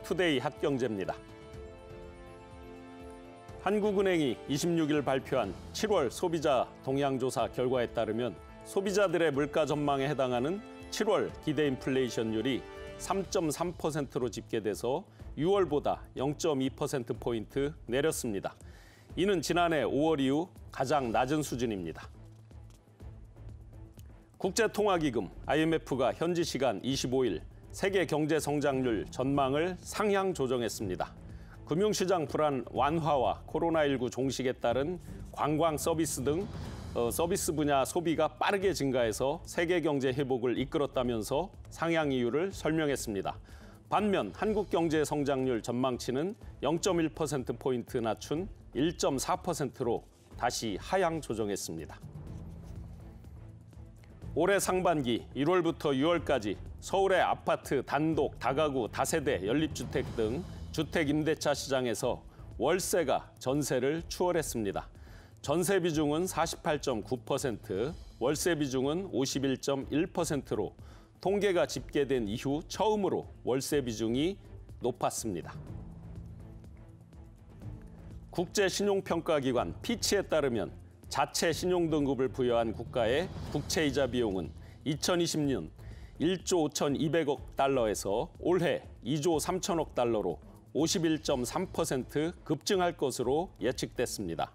투데이 핫경제입니다. 한국은행이 26일 발표한 7월 소비자 동향조사 결과에 따르면 소비자들의 물가 전망에 해당하는 7월 기대 인플레이션율이 3.3%로 집계돼서 6월보다 0.2%포인트 내렸습니다. 이는 지난해 5월 이후 가장 낮은 수준입니다. 국제통화기금 IMF가 현지 시간 25일 세계 경제 성장률 전망을 상향 조정했습니다. 금융시장 불안 완화와 코로나19 종식에 따른 관광 서비스 등 서비스 분야 소비가 빠르게 증가해서 세계 경제 회복을 이끌었다면서 상향 이유를 설명했습니다. 반면 한국 경제 성장률 전망치는 0.1%포인트 낮춘 1.4%로 다시 하향 조정했습니다. 올해 상반기 1월부터 6월까지 서울의 아파트, 단독, 다가구, 다세대, 연립주택 등 주택 임대차 시장에서 월세가 전세를 추월했습니다. 전세 비중은 48.9%, 월세 비중은 51.1%로 통계가 집계된 이후 처음으로 월세 비중이 높았습니다. 국제신용평가기관 피치에 따르면 자체 신용등급을 부여한 국가의 국채이자 비용은 2020년 1조 5,200억 달러에서 올해 2조 3천억 달러로 51.3% 급증할 것으로 예측됐습니다.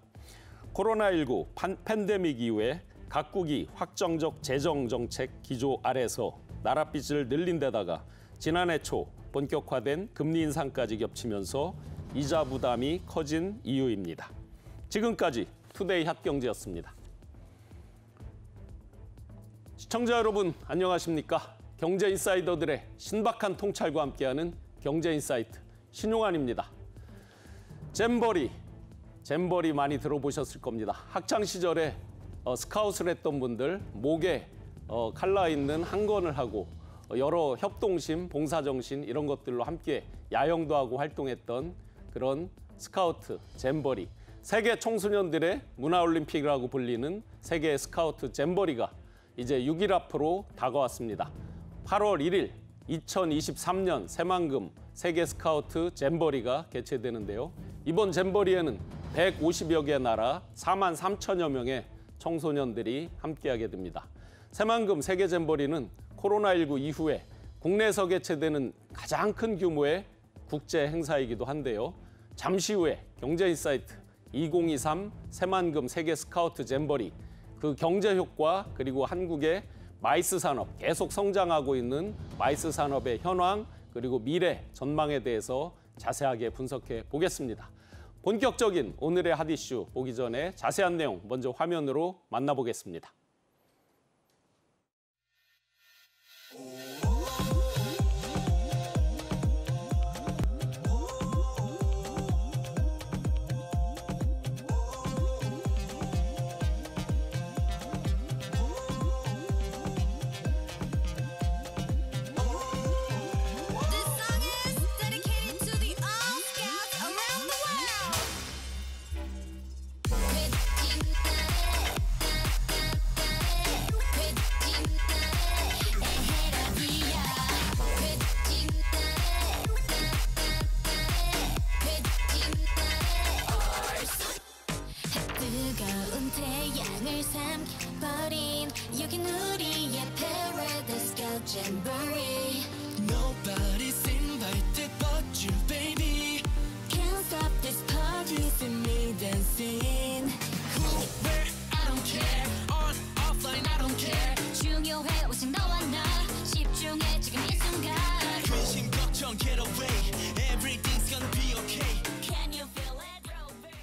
코로나19 팬데믹 이후에 각국이 확정적 재정 정책 기조 아래서 나라 빚을 늘린 데다가 지난해 초 본격화된 금리 인상까지 겹치면서 이자 부담이 커진 이유입니다. 지금까지 투데이 핫경제였습니다. 시청자 여러분 안녕하십니까? 경제인사이더들의 신박한 통찰과 함께하는 경제인사이트 신용환입니다. 잼버리 많이 들어보셨을 겁니다. 학창 시절에 스카웃을 했던 분들 목에 칼라 있는 항건을 하고 여러 협동심, 봉사정신 이런 것들로 함께 야영도 하고 활동했던 그런 스카우트, 잼버리. 세계 청소년들의 문화올림픽이라고 불리는 세계 스카우트 잼버리가 이제 6일 앞으로 다가왔습니다. 8월 1일 2023년 새만금 세계 스카우트 잼버리가 개최되는데요. 이번 잼버리에는 150여 개 나라 4만 3천여 명의 청소년들이 함께하게 됩니다. 새만금 세계 잼버리는 코로나19 이후에 국내에서 개최되는 가장 큰 규모의 국제 행사이기도 한데요. 잠시 후에 경제인사이트 2023 새만금 세계 스카우트 잼버리, 그 경제 효과 그리고 한국의 마이스 산업, 계속 성장하고 있는 마이스 산업의 현황 그리고 미래 전망에 대해서 자세하게 분석해 보겠습니다. 본격적인 오늘의 핫 이슈 보기 전에 자세한 내용 먼저 화면으로 만나보겠습니다. Nobody's invited but you, baby. Can't stop this party, see me dancing. Who, where, I don't care. On, offline, I don't care. 중요해 오직 너와 나. 집중해 지금 이 순간. 근심 걱정 get away. Everything's gonna be okay. Can you feel it, Robert?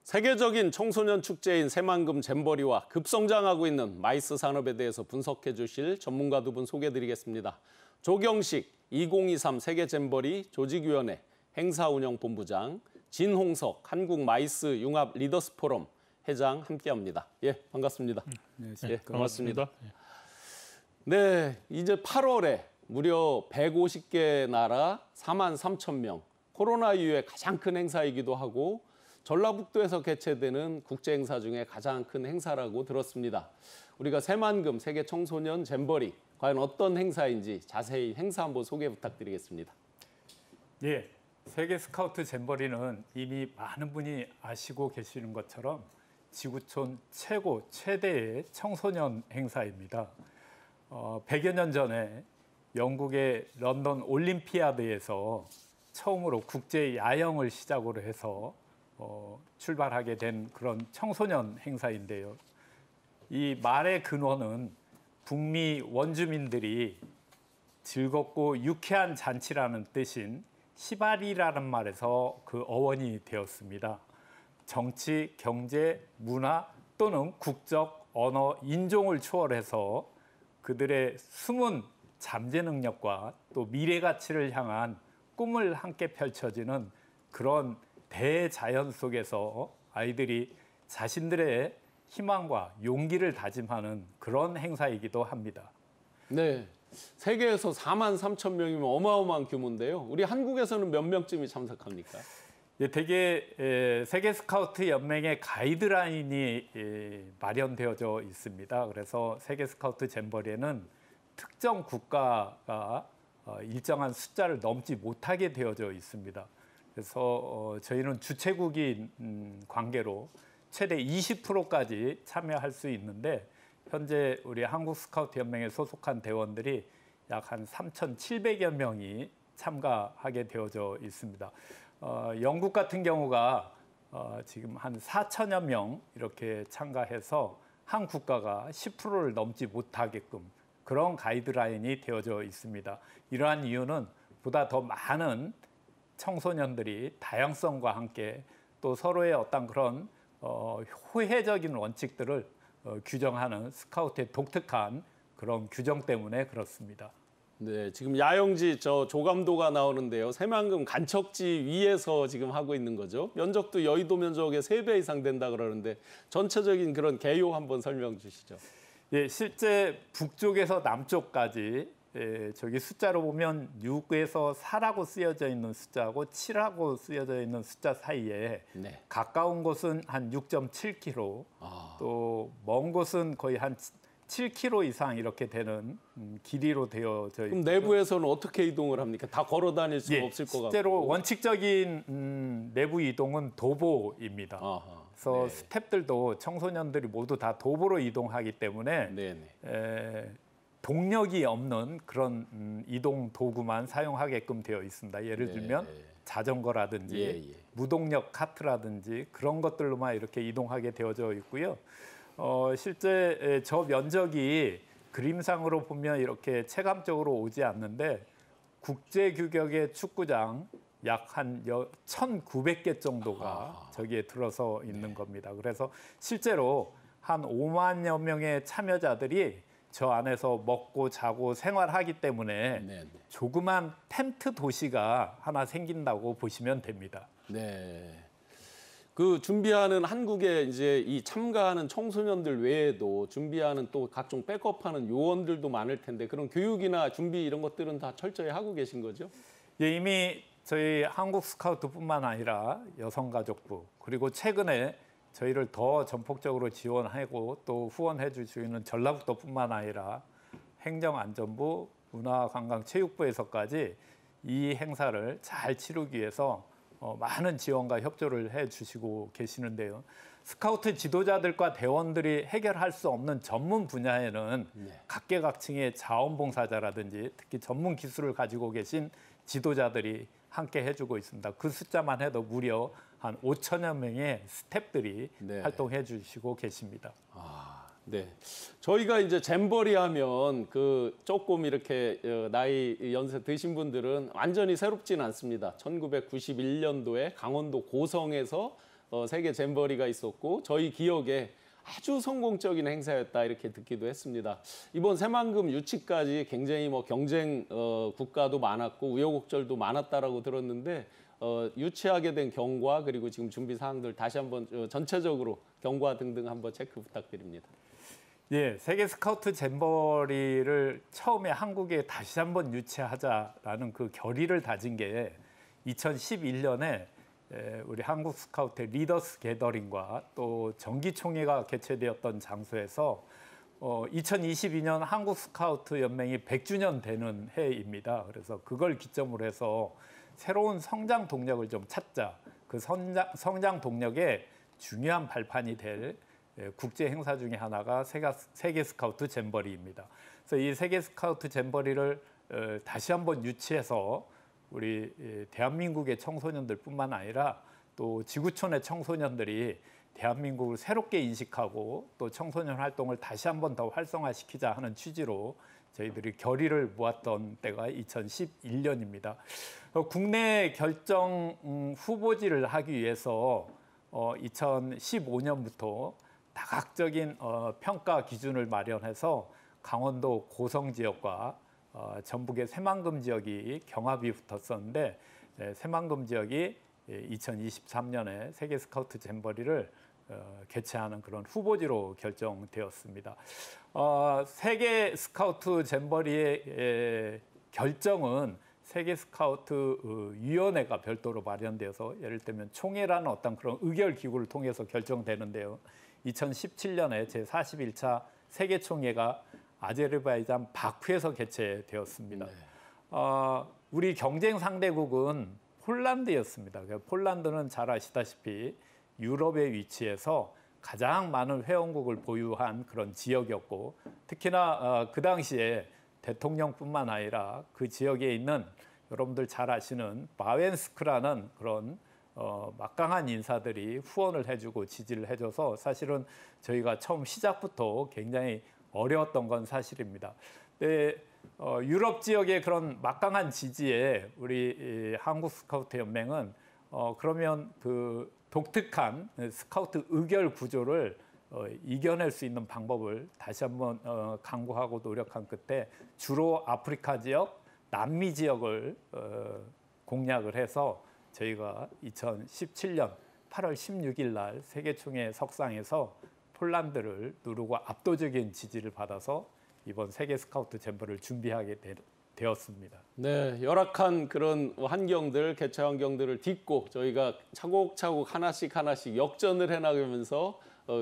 세계적인 청소년 축제인 새만금 잼버리와 급성장하고 있는 마이스 산업에 대해서 분석해 주실 전문가 두 분 소개해드리겠습니다. 조경식 2023 세계 잼버리 조직위원회 행사운영본부장, 진홍석 한국 마이스 융합 리더스 포럼 회장 함께합니다. 예, 반갑습니다. 네, 예, 고맙습니다. 네. 네, 이제 8월에 무려 150개 나라 4만 3천 명, 코로나 이후에 가장 큰 행사이기도 하고 전라북도에서 개최되는 국제 행사 중에 가장 큰 행사라고 들었습니다. 우리가 새만금 세계 청소년 잼버리, 과연 어떤 행사인지 자세히 행사 한번 소개 부탁드리겠습니다. 예, 세계 스카우트 잼버리는 이미 많은 분이 아시고 계시는 것처럼 지구촌 최대의 청소년 행사입니다. 100여 년 전에 영국의 런던 올림피아드에서 처음으로 국제 야영을 시작으로 해서 출발하게 된 그런 청소년 행사인데요. 이 말의 근원은 북미 원주민들이 즐겁고 유쾌한 잔치라는 뜻인 시바리라는 말에서 그 어원이 되었습니다. 정치, 경제, 문화 또는 국적, 언어, 인종을 초월해서 그들의 숨은 잠재 능력과 또 미래 가치를 향한 꿈을 함께 펼쳐지는 그런 대자연 속에서 아이들이 자신들의 희망과 용기를 다짐하는 그런 행사이기도 합니다. 네. 세계에서 4만 3천 명이면 어마어마한 규모인데요. 우리 한국에서는 몇 명쯤이 참석합니까? 예, 대개 세계 스카우트 연맹의 가이드라인이 마련되어져 있습니다. 그래서 세계 스카우트 잼버리에는 특정 국가가 일정한 숫자를 넘지 못하게 되어져 있습니다. 그래서 저희는 주최국인 관계로 최대 20%까지 참여할 수 있는데 현재 우리 한국 스카우트 연맹에 소속한 대원들이 약 한 3,700여 명이 참가하게 되어져 있습니다. 영국 같은 경우가 지금 한 4천여 명 이렇게 참가해서 한 국가가 10%를 넘지 못하게끔 그런 가이드라인이 되어져 있습니다. 이러한 이유는 보다 더 많은 청소년들이 다양성과 함께 또 서로의 어떤 그런 호혜적인 원칙들을 규정하는 스카우트의 독특한 그런 규정 때문에 그렇습니다. 네, 지금 야영지 저 조감도가 나오는데요. 새만금 간척지 위에서 지금 하고 있는 거죠. 면적도 여의도 면적의 3배 이상 된다 그러는데 전체적인 그런 개요 한번 설명 주시죠. 예, 실제 북쪽에서 남쪽까지 저기 숫자로 보면 6에서 4라고 쓰여져 있는 숫자하고 7하고 쓰여져 있는 숫자 사이에 네. 가까운 곳은 한 6.7km, 또 먼 곳은 거의 한 7km 이상 이렇게 되는 길이로 되어져 있고. 그럼 내부에서는 어떻게 이동을 합니까? 다 걸어 다닐 수가 예, 없을 것 같고. 실제로 원칙적인 내부 이동은 도보입니다. 아하, 그래서 네. 스태프들도 청소년들이 모두 다 도보로 이동하기 때문에 네네. 동력이 없는 그런 이동 도구만 사용하게끔 되어 있습니다. 예를 네. 들면 자전거라든지 예. 무동력 카트라든지 그런 것들로만 이렇게 이동하게 되어져 있고요. 실제 저 면적이 그림상으로 보면 이렇게 체감적으로 오지 않는데 국제 규격의 축구장 약 한 1,900개 정도가 저기에 들어서 있는 겁니다. 그래서 실제로 한 5만여 명의 참여자들이 저 안에서 먹고 자고 생활하기 때문에 네네. 조그만 텐트 도시가 하나 생긴다고 보시면 됩니다. 네. 그 준비하는 한국에 이제 이 참가하는 청소년들 외에도 준비하는 또 각종 백업하는 요원들도 많을 텐데 그런 교육이나 준비 이런 것들은 다 철저히 하고 계신 거죠? 예, 이미 저희 한국 스카우트뿐만 아니라 여성가족부 그리고 최근에 저희를 더 전폭적으로 지원하고 또 후원해 주시고 있는 전라북도뿐만 아니라 행정안전부, 문화관광체육부에서까지 이 행사를 잘 치르기 위해서 많은 지원과 협조를 해주시고 계시는데요. 스카우트 지도자들과 대원들이 해결할 수 없는 전문 분야에는 각계각층의 자원봉사자라든지 특히 전문 기술을 가지고 계신 지도자들이 함께 해주고 있습니다. 그 숫자만 해도 무려 한 5천여 명의 스태프들이 활동해 주시고 계십니다. 네. 저희가 이제 잼버리 하면 그 조금 이렇게 나이 연세 드신 분들은 완전히 새롭지는 않습니다. 1991년도에 강원도 고성에서 세계 잼버리가 있었고 저희 기억에 아주 성공적인 행사였다 이렇게 듣기도 했습니다. 이번 새만금 유치까지 굉장히 뭐 경쟁 국가도 많았고 우여곡절도 많았다라고 들었는데 유치하게 된 경과 그리고 지금 준비 사항들 다시 한번 전체적으로 경과 등등 한번 체크 부탁드립니다. 예, 세계 스카우트 잼버리를 처음에 한국에 다시 한번 유치하자라는 그 결의를 다진 게 2011년에 우리 한국 스카우트 리더스 게더링과 또 정기총회가 개최되었던 장소에서 2022년 한국 스카우트 연맹이 100주년 되는 해입니다. 그래서 그걸 기점으로 해서 새로운 성장 동력을 좀 찾자. 그 성장 동력의 중요한 발판이 될 국제 행사 중에 하나가 세계 스카우트 잼버리입니다. 그래서 이 세계 스카우트 잼버리를 다시 한번 유치해서 우리 대한민국의 청소년들뿐만 아니라 또 지구촌의 청소년들이 대한민국을 새롭게 인식하고 또 청소년 활동을 다시 한번 더 활성화시키자 하는 취지로 저희들이 결의를 모았던 때가 2011년입니다. 국내 결정 후보지를 하기 위해서 2015년부터 다각적인 평가 기준을 마련해서 강원도 고성 지역과 전북의 새만금 지역이 경합이 붙었었는데 새만금 지역이 2023년에 세계 스카우트 잼버리를 개최하는 그런 후보지로 결정되었습니다. 세계 스카우트 잼버리의 결정은 세계 스카우트 위원회가 별도로 마련되어서 예를 들면 총회라는 어떤 그런 의결 기구를 통해서 결정되는데요. 2017년에 제41차 세계 총회가 아제르바이잔 바쿠에서 개최되었습니다. 네. 우리 경쟁 상대국은 폴란드였습니다. 폴란드는 잘 아시다시피 유럽에 위치해서 가장 많은 회원국을 보유한 그런 지역이었고 특히나 그 당시에 대통령뿐만 아니라 그 지역에 있는 여러분들 잘 아시는 바웬스크라는 그런 막강한 인사들이 후원을 해주고 지지를 해줘서 사실은 저희가 처음 시작부터 굉장히 어려웠던 건 사실입니다. 네, 유럽 지역의 그런 막강한 지지에 우리 한국 스카우트 연맹은 그러면 그 독특한 스카우트 의결 구조를 이겨낼 수 있는 방법을 다시 한번 강구하고 노력한 끝에 주로 아프리카 지역, 남미 지역을 공략을 해서 저희가 2017년 8월 16일 날 세계총회 석상에서 폴란드를 누르고 압도적인 지지를 받아서 이번 세계 스카우트 잼버리를 준비하게 되었습니다. 네, 열악한 그런 환경들, 개최 환경들을 딛고 저희가 차곡차곡 하나씩 역전을 해나가면서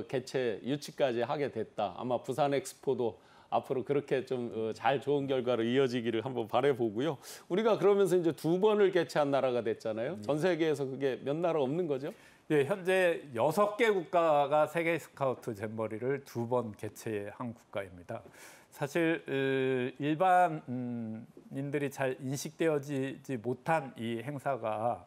개최 유치까지 하게 됐다. 아마 부산 엑스포도 앞으로 그렇게 좀 잘 좋은 결과로 이어지기를 한번 바라보고요. 우리가 그러면서 이제 2번을 개최한 나라가 됐잖아요. 전 세계에서 그게 몇 나라 없는 거죠? 네, 현재 6개 국가가 세계 스카우트 잼버리를 2번 개최한 국가입니다. 사실 일반인들이 잘 인식되어지지 못한 이 행사가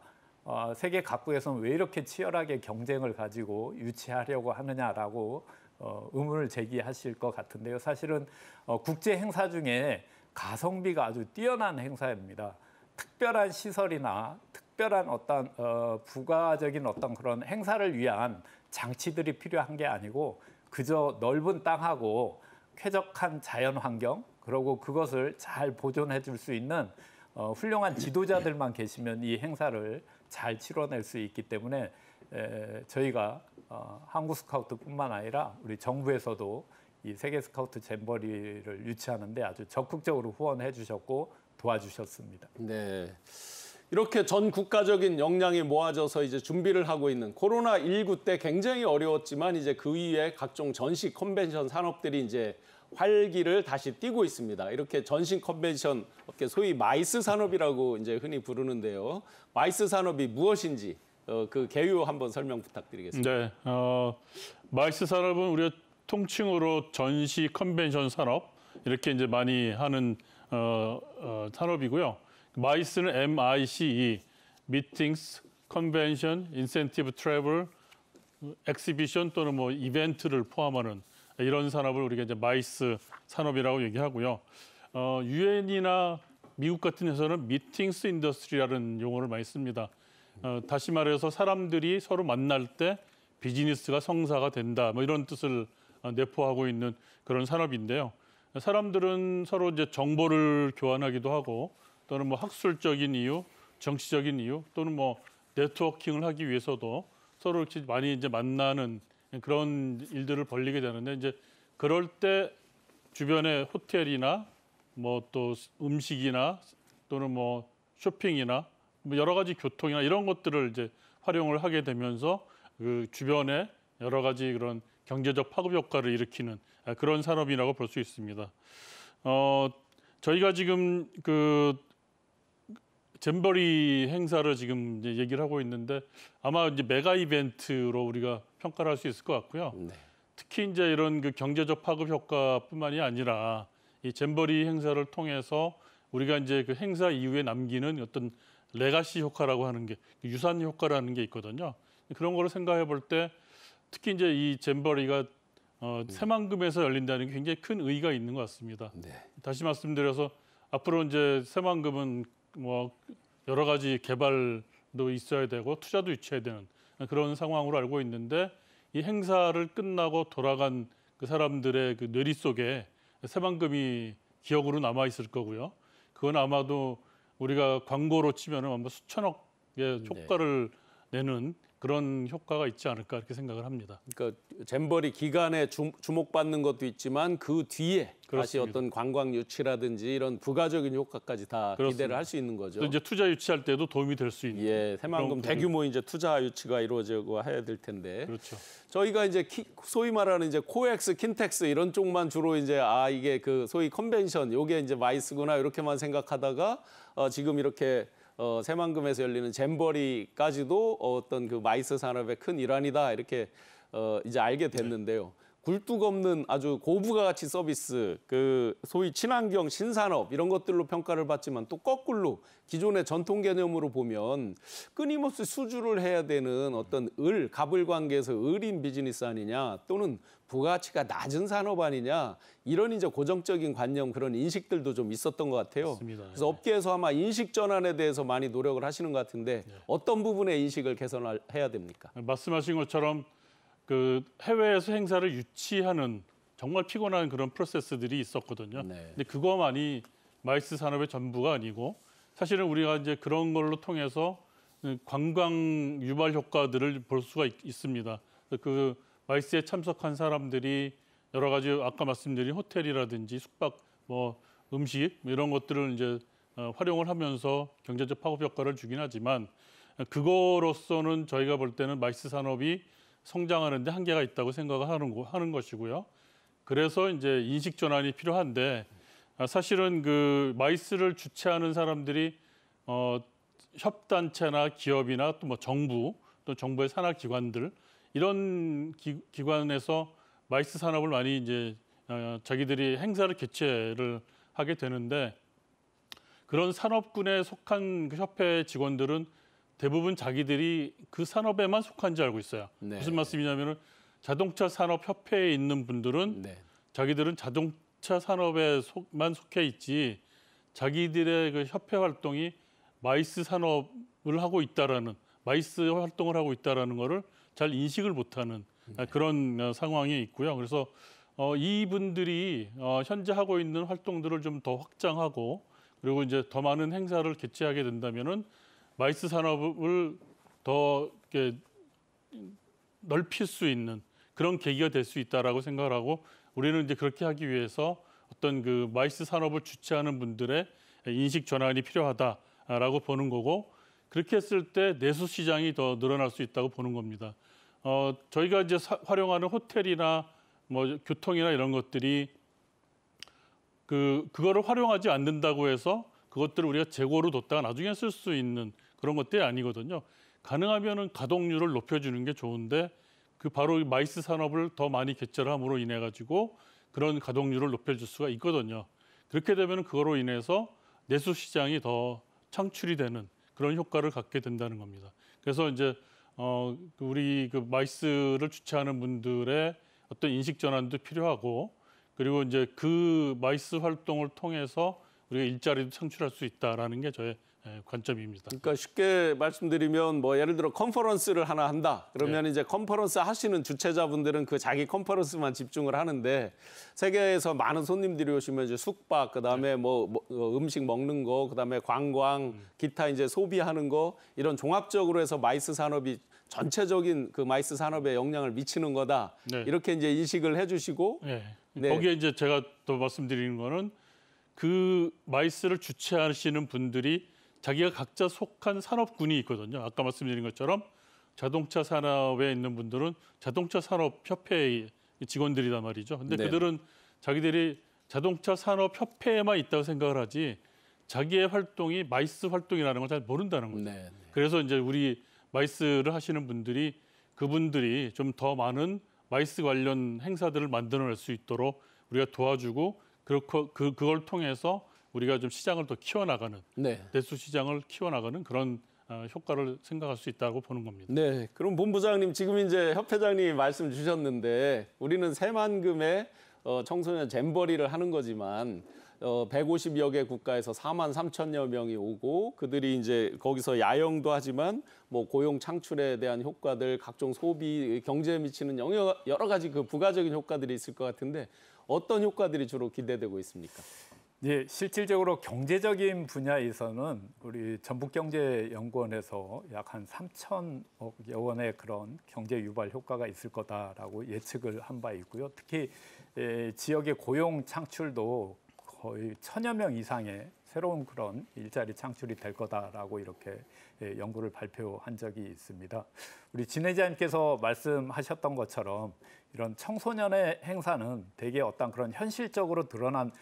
세계 각국에서는 왜 이렇게 치열하게 경쟁을 가지고 유치하려고 하느냐라고 의문을 제기하실 것 같은데요. 사실은 국제 행사 중에 가성비가 아주 뛰어난 행사입니다. 특별한 시설이나 특별한 어떤 부가적인 어떤 그런 행사를 위한 장치들이 필요한 게 아니고 그저 넓은 땅하고 쾌적한 자연 환경 그리고 그것을 잘 보존해 줄 수 있는 훌륭한 지도자들만 계시면 이 행사를 잘 치러낼 수 있기 때문에 저희가 한국 스카우트뿐만 아니라 우리 정부에서도 이 세계 스카우트 잼버리를 유치하는데 아주 적극적으로 후원해 주셨고 도와주셨습니다. 네. 이렇게 전 국가적인 역량이 모아져서 이제 준비를 하고 있는 코로나19 때 굉장히 어려웠지만 이제 그 이후에 각종 전시 컨벤션 산업들이 이제 활기를 다시 띠고 있습니다. 이렇게 전시 컨벤션 업계 소위 마이스 산업이라고 이제 흔히 부르는데요. 마이스 산업이 무엇인지 그 개요 한번 설명 부탁드리겠습니다. 네, 마이스 산업은 우리가 통칭으로 전시 컨벤션 산업 이렇게 이제 많이 하는 산업이고요. 마이스는 MICE, Meetings, Convention, Incentive Travel, Exhibition 또는 뭐 이벤트를 포함하는 이런 산업을 우리가 이제 마이스 산업이라고 얘기하고요. 유엔이나 미국 같은 데서는 미팅스 인더스트리라는 용어를 많이 씁니다. 다시 말해서 사람들이 서로 만날 때 비즈니스가 성사가 된다, 뭐 이런 뜻을 내포하고 있는 그런 산업인데요. 사람들은 서로 이제 정보를 교환하기도 하고 또는 뭐 학술적인 이유, 정치적인 이유 또는 뭐 네트워킹을 하기 위해서도 서로 이렇게 많이 이제 만나는 그런 일들을 벌리게 되는데 이제 그럴 때 주변에 호텔이나 뭐 또 음식이나 또는 뭐 쇼핑이나 뭐 여러 가지 교통이나 이런 것들을 이제 활용을 하게 되면서 그 주변에 여러 가지 그런 경제적 파급 효과를 일으키는 그런 산업이라고 볼 수 있습니다. 저희가 지금 그 잼버리 행사를 지금 이제 얘기를 하고 있는데 아마 이제 메가 이벤트로 우리가 평가를 할 수 있을 것 같고요. 네. 특히 이제 이런 그 경제적 파급 효과뿐만이 아니라 이 잼버리 행사를 통해서 우리가 이제 그 행사 이후에 남기는 어떤 레가시 효과라고 하는 게 유산 효과라는 게 있거든요. 그런 거를 생각해 볼 때 특히 이제 이 잼버리가 새만금에서 열린다는 게 굉장히 큰 의의가 있는 것 같습니다. 네. 다시 말씀드려서 앞으로 이제 새만금은 뭐 여러 가지 개발도 있어야 되고 투자도 유치해야 되는 그런 상황으로 알고 있는데 이 행사를 끝나고 돌아간 그 사람들의 그 뇌리 속에 새만금이 기억으로 남아 있을 거고요. 그건 아마도 우리가 광고로 치면은 아마 수천억의 효과를 내는 그런 효과가 있지 않을까 이렇게 생각을 합니다. 그러니까 잼버리 기간에 주목받는 것도 있지만 그 뒤에 다시 그렇습니다. 어떤 관광 유치라든지 이런 부가적인 효과까지 다 그렇습니다. 기대를 할 수 있는 거죠. 또 이제 투자 유치할 때도 도움이 될 수 있는. 예, 새만금 그런 대규모 이제 투자 유치가 이루어지고 해야 될 텐데. 그렇죠. 저희가 이제 소위 말하는 이제 코엑스, 킨텍스 이런 쪽만 주로 이제 이게 그 소위 컨벤션 요게 이제 마이스구나 이렇게만 생각하다가 지금 이렇게 새만금에서 열리는 잼버리까지도 어떤 그 마이스 산업의 큰 일환이다 이렇게 이제 알게 됐는데요. 굴뚝 없는 아주 고부가 가치 서비스, 그 소위 친환경 신산업 이런 것들로 평가를 받지만 또 거꾸로 기존의 전통 개념으로 보면 끊임없이 수주를 해야 되는 어떤 갑을 관계에서 을인 비즈니스 아니냐 또는 부가가치가 낮은 산업 아니냐 이런 이제 고정적인 관념 그런 인식들도 좀 있었던 것 같아요. 맞습니다. 그래서 업계에서 아마 인식 전환에 대해서 많이 노력을 하시는 것 같은데 어떤 부분의 인식을 개선해야 됩니까? 말씀하신 것처럼 그 해외에서 행사를 유치하는 정말 피곤한 그런 프로세스들이 있었거든요. 네. 근데 그거만이 마이스 산업의 전부가 아니고 사실은 우리가 이제 그런 걸로 통해서 관광 유발 효과들을 볼 수가 있습니다. 그 마이스에 참석한 사람들이 여러 가지 아까 말씀드린 호텔이라든지 숙박, 뭐 음식 이런 것들을 이제 활용을 하면서 경제적 파급 효과를 주긴 하지만 그거로서는 저희가 볼 때는 마이스 산업이 성장하는데 한계가 있다고 생각을 하는 것이고요. 그래서 이제 인식 전환이 필요한데 사실은 그 마이스를 주최하는 사람들이 협단체나 기업이나 또 뭐 정부 또 정부의 산하 기관들 이런 기관에서 마이스 산업을 많이 이제 자기들이 행사를 개최를 하게 되는데 그런 산업군에 속한 그 협회 직원들은 대부분 자기들이 그 산업에만 속한지 알고 있어요. 네. 무슨 말씀이냐면은 자동차 산업 협회에 있는 분들은 네. 자기들은 자동차 산업에만 속해 있지 자기들의 그 협회 활동이 마이스 산업을 하고 있다라는 마이스 활동을 하고 있다라는 거를 잘 인식을 못하는 그런 상황이 있고요. 그래서 이분들이 현재 하고 있는 활동들을 좀 더 확장하고 그리고 이제 더 많은 행사를 개최하게 된다면은 마이스 산업을 더 이렇게 넓힐 수 있는 그런 계기가 될 수 있다라고 생각을 하고 우리는 이제 그렇게 하기 위해서 어떤 그 마이스 산업을 주최하는 분들의 인식 전환이 필요하다라고 보는 거고 그렇게 했을 때 내수 시장이 더 늘어날 수 있다고 보는 겁니다. 저희가 이제 활용하는 호텔이나 뭐 교통이나 이런 것들이 그거를 활용하지 않는다고 해서 그것들을 우리가 재고로 뒀다가 나중에 쓸 수 있는 그런 것들이 아니거든요. 가능하면은 가동률을 높여주는 게 좋은데 그 바로 마이스 산업을 더 많이 개최를 함으로 인해 가지고 그런 가동률을 높여줄 수가 있거든요. 그렇게 되면 그거로 인해서 내수 시장이 더 창출이 되는 그런 효과를 갖게 된다는 겁니다. 그래서 이제 우리 그 마이스를 주최하는 분들의 어떤 인식 전환도 필요하고 그리고 이제 그 마이스 활동을 통해서 우리가 일자리도 창출할 수 있다라는 게 저의 관점입니다. 그러니까 쉽게 말씀드리면 뭐 예를 들어 컨퍼런스를 하나 한다. 그러면 이제 컨퍼런스 하시는 주최자분들은 그 자기 컨퍼런스만 집중을 하는데 세계에서 많은 손님들이 오시면 이제 숙박, 그다음에 뭐 음식 먹는 거, 그다음에 관광, 기타 이제 소비하는 거 이런 종합적으로 해서 마이스 산업이 전체적인 그 마이스 산업에 영향을 미치는 거다. 네. 이렇게 이제 인식을 해주시고 네. 거기에 이제 제가 또 말씀드리는 거는 그 마이스를 주최하시는 분들이 자기가 각자 속한 산업군이 있거든요. 아까 말씀드린 것처럼 자동차 산업에 있는 분들은 자동차 산업 협회의 직원들이란 말이죠. 근데 네. 그들은 자기들이 자동차 산업 협회에만 있다고 생각을 하지 자기의 활동이 마이스 활동이라는 걸 잘 모른다는 거죠. 네. 그래서 이제 우리 마이스를 하시는 분들이 그분들이 좀 더 많은 마이스 관련 행사들을 만들어낼 수 있도록 우리가 도와주고 그걸 통해서 우리가 좀 시장을 더 키워나가는 네. 내수 시장을 키워나가는 그런 효과를 생각할 수 있다고 보는 겁니다. 네. 그럼 본부장님 지금 이제 협회장님이 말씀 주셨는데 우리는 새만금의 청소년 잼버리를 하는 거지만 150여 개 국가에서 4만 3천여 명이 오고 그들이 이제 거기서 야영도 하지만 뭐 고용 창출에 대한 효과들, 각종 소비, 경제에 미치는 여러 가지 그 부가적인 효과들이 있을 것 같은데 어떤 효과들이 주로 기대되고 있습니까? 예, 실질적으로 경제적인 분야에서는 우리 전북경제연구원에서 약 한 3천억여 원의 그런 경제 유발 효과가 있을 거다라고 예측을 한 바 있고요. 특히 지역의 고용 창출도 거의 1,000여 명 이상의 새로운 그런 일자리 창출이 될 거다라고 이렇게 연구를 발표한 적이 있습니다. 우리 진 회장님께서 말씀하셨던 것처럼 이런 청소년의 행사는 대개 어떤 그런 현실적으로 드러난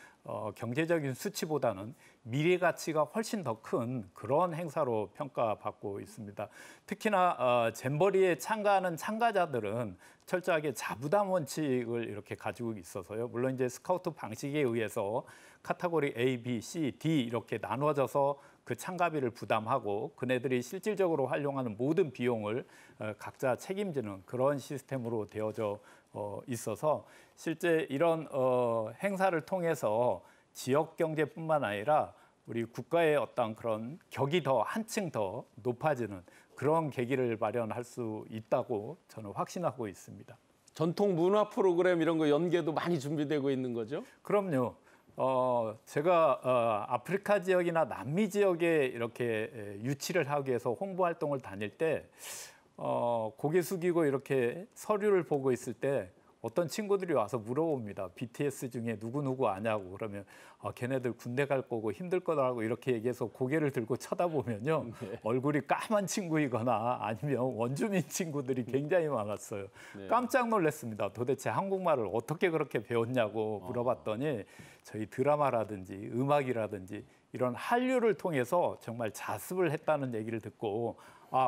경제적인 수치보다는 미래 가치가 훨씬 더 큰 그런 행사로 평가받고 있습니다. 특히나 잼버리에 참가하는 참가자들은 철저하게 자부담 원칙을 이렇게 가지고 있어서요. 물론 이제 스카우트 방식에 의해서 카테고리 A, B, C, D 이렇게 나눠져서 그 참가비를 부담하고 그네들이 실질적으로 활용하는 모든 비용을 각자 책임지는 그런 시스템으로 되어져 있어서 실제 이런 행사를 통해서 지역 경제뿐만 아니라 우리 국가의 어떤 그런 격이 더 한층 더 높아지는 그런 계기를 마련할 수 있다고 저는 확신하고 있습니다. 전통 문화 프로그램 이런 거 연계도 많이 준비되고 있는 거죠? 그럼요. 제가 아프리카 지역이나 남미 지역에 이렇게 유치를 하기 위해서 홍보 활동을 다닐 때 고개 숙이고 이렇게 서류를 보고 있을 때 어떤 친구들이 와서 물어봅니다. BTS 중에 누구누구 아냐고. 그러면 걔네들 군대 갈 거고 힘들 거라고 이렇게 얘기해서 고개를 들고 쳐다보면요. 네. 얼굴이 까만 친구이거나 아니면 원주민 친구들이 굉장히 많았어요. 네. 깜짝 놀랐습니다. 도대체 한국말을 어떻게 그렇게 배웠냐고 물어봤더니 저희 드라마라든지 음악이라든지 이런 한류를 통해서 정말 자습을 했다는 얘기를 듣고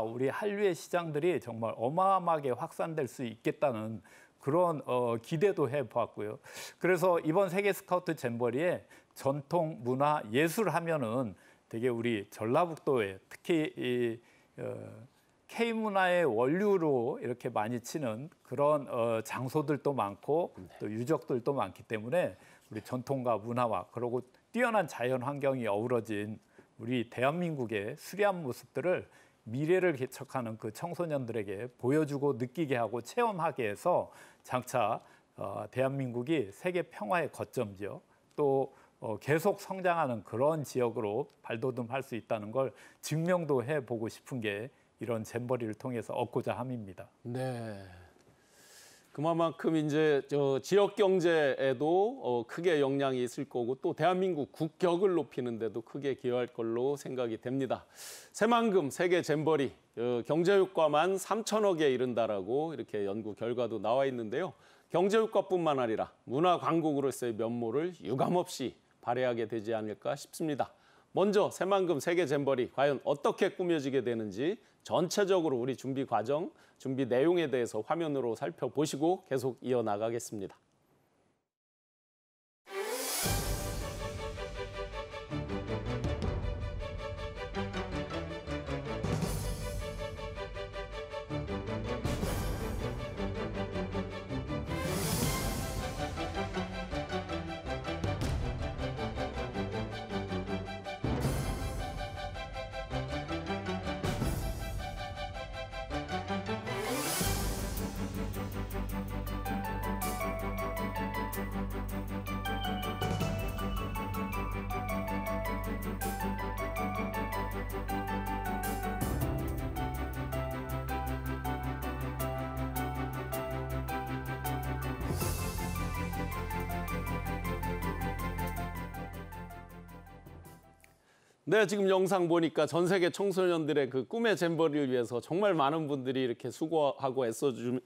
우리 한류의 시장들이 정말 어마어마하게 확산될 수 있겠다는 그런 기대도 해보았고요. 그래서 이번 세계 스카우트 잼버리에 전통 문화 예술 하면은 되게 우리 전라북도에 특히 이 K 문화의 원류로 이렇게 많이 치는 그런 장소들도 많고 또 유적들도 많기 때문에 우리 전통과 문화와 그리고 뛰어난 자연 환경이 어우러진 우리 대한민국의 수려한 모습들을 미래를 개척하는 그 청소년들에게 보여주고 느끼게 하고 체험하게 해서 장차 대한민국이 세계 평화의 거점지요. 또 계속 성장하는 그런 지역으로 발돋움할 수 있다는 걸 증명도 해보고 싶은 게 이런 잼버리를 통해서 얻고자 함입니다. 네. 그만큼 이제 지역 경제에도 크게 영향이 있을 거고 또 대한민국 국격을 높이는 데도 크게 기여할 걸로 생각이 됩니다. 새만금 세계 잼버리 경제 효과만 3천억에 이른다라고 이렇게 연구 결과도 나와 있는데요. 경제 효과뿐만 아니라 문화 강국으로서의 면모를 유감없이 발휘하게 되지 않을까 싶습니다. 먼저 새만금 세계 잼버리 과연 어떻게 꾸며지게 되는지 전체적으로 우리 준비 과정, 준비 내용에 대해서 화면으로 살펴보시고 계속 이어나가겠습니다. 네, 지금 영상 보니까 전 세계 청소년들의 그 꿈의 잼버리를 위해서 정말 많은 분들이 이렇게 수고하고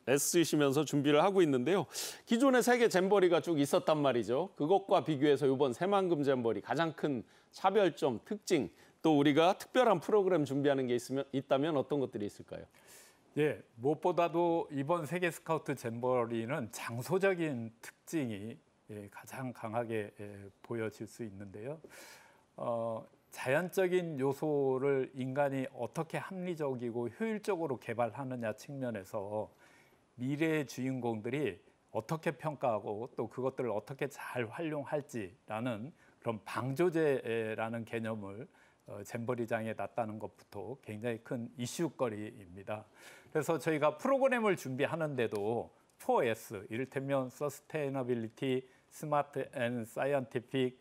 애쓰시면서 준비를 하고 있는데요. 기존의 세계 잼버리가 쭉 있었단 말이죠. 그것과 비교해서 이번 새만금 잼버리 가장 큰 차별점, 특징, 또 우리가 특별한 프로그램 준비하는 게 있다면 어떤 것들이 있을까요? 예, 무엇보다도 이번 세계 스카우트 잼버리는 장소적인 특징이 가장 강하게 보여질 수 있는데요. 자연적인 요소를 인간이 어떻게 합리적이고 효율적으로 개발하느냐 측면에서 미래의 주인공들이 어떻게 평가하고 또 그것들을 어떻게 잘 활용할지라는 그런 방조제라는 개념을 잼버리장에 놨다는 것부터 굉장히 큰 이슈거리입니다. 그래서 저희가 프로그램을 준비하는데도 4S, 이를테면 Sustainability, Smart and Scientific,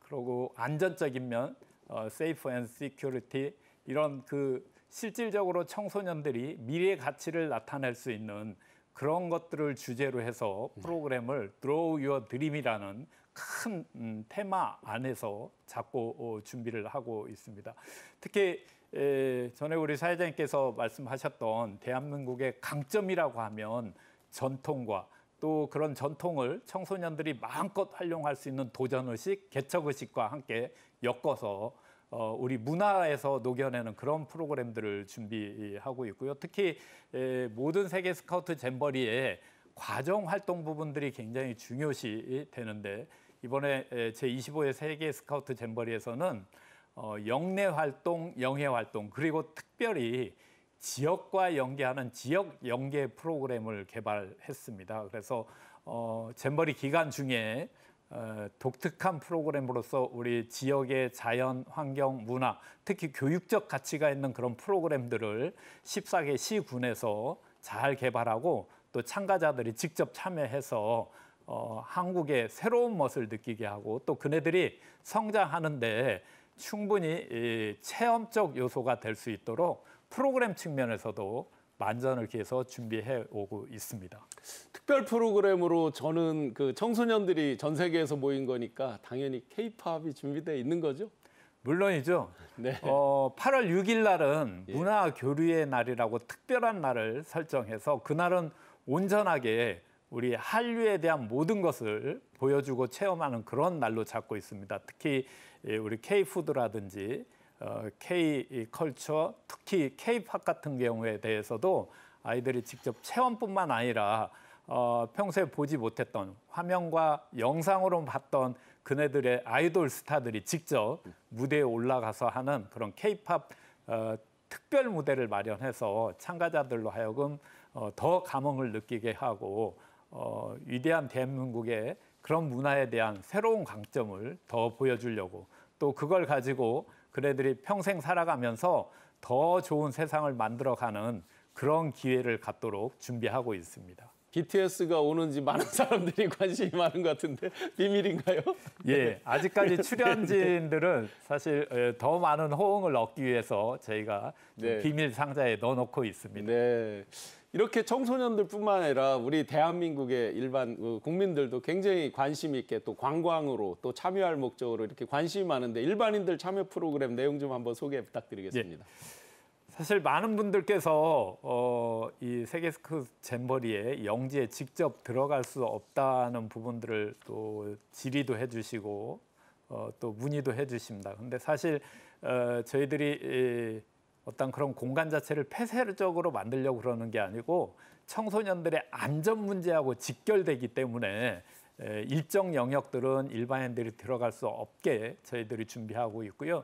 그리고 안전적인 면, Safe and Security, 이런 그 실질적으로 청소년들이 미래의 가치를 나타낼 수 있는 그런 것들을 주제로 해서 프로그램을 Draw Your Dream이라는 큰 테마 안에서 자꾸 준비를 하고 있습니다. 특히 전에 우리 사회자님께서 말씀하셨던 대한민국의 강점이라고 하면 전통과 또 그런 전통을 청소년들이 마음껏 활용할 수 있는 도전의식, 개척의식과 함께 엮어서 우리 문화에서 녹여내는 그런 프로그램들을 준비하고 있고요. 특히 모든 세계 스카우트 잼버리의 과정 활동 부분들이 굉장히 중요시 되는데 이번에 제25회 세계 스카우트 잼버리에서는 영내 활동, 영해 활동, 그리고 특별히 지역과 연계하는 지역 연계 프로그램을 개발했습니다. 그래서 잼버리 기간 중에 독특한 프로그램으로서 우리 지역의 자연, 환경, 문화, 특히 교육적 가치가 있는 그런 프로그램들을 14개 시군에서 잘 개발하고 또 참가자들이 직접 참여해서 한국의 새로운 멋을 느끼게 하고 또 그네들이 성장하는데 충분히 체험적 요소가 될 수 있도록 프로그램 측면에서도 만전을 기해서 준비해 오고 있습니다. 특별 프로그램으로 저는 그 청소년들이 전 세계에서 모인 거니까 당연히 K-팝이 준비되어 있는 거죠? 물론이죠. 네. 8월 6일 날은 문화 교류의 날이라고 특별한 날을 설정해서 그날은 온전하게 우리 한류에 대한 모든 것을 보여주고 체험하는 그런 날로 잡고 있습니다. 특히 우리 K-푸드라든지 K-컬처, 특히 K-팝 같은 경우에 대해서도 아이들이 직접 체험뿐만 아니라 평소에 보지 못했던 화면과 영상으로 봤던 그네들의 아이돌 스타들이 직접 무대에 올라가서 하는 그런 K-팝 특별 무대를 마련해서 참가자들로 하여금 더 감흥을 느끼게 하고 위대한 대한민국의 그런 문화에 대한 새로운 강점을 더 보여주려고 또 그걸 가지고 그네들이 평생 살아가면서 더 좋은 세상을 만들어가는 그런 기회를 갖도록 준비하고 있습니다. BTS가 오는지 많은 사람들이 관심이 많은 것 같은데 비밀인가요? 예, 아직까지 출연진들은 사실 더 많은 호응을 얻기 위해서 저희가 좀 비밀 상자에 넣어놓고 있습니다. 네. 이렇게 청소년들뿐만 아니라 우리 대한민국의 일반 국민들도 굉장히 관심 있게 또 관광으로 또 참여할 목적으로 이렇게 관심이 많은데 일반인들 참여 프로그램 내용 좀 한번 소개 부탁드리겠습니다. 사실 많은 분들께서 이 세계 스카우트 잼버리에 영지에 직접 들어갈 수 없다는 부분들을 또 질의도 해주시고 또 문의도 해주십니다. 근데 사실 저희들이 어떤 그런 공간 자체를 폐쇄적으로 만들려고 그러는 게 아니고 청소년들의 안전 문제하고 직결되기 때문에 일정 영역들은 일반인들이 들어갈 수 없게 저희들이 준비하고 있고요.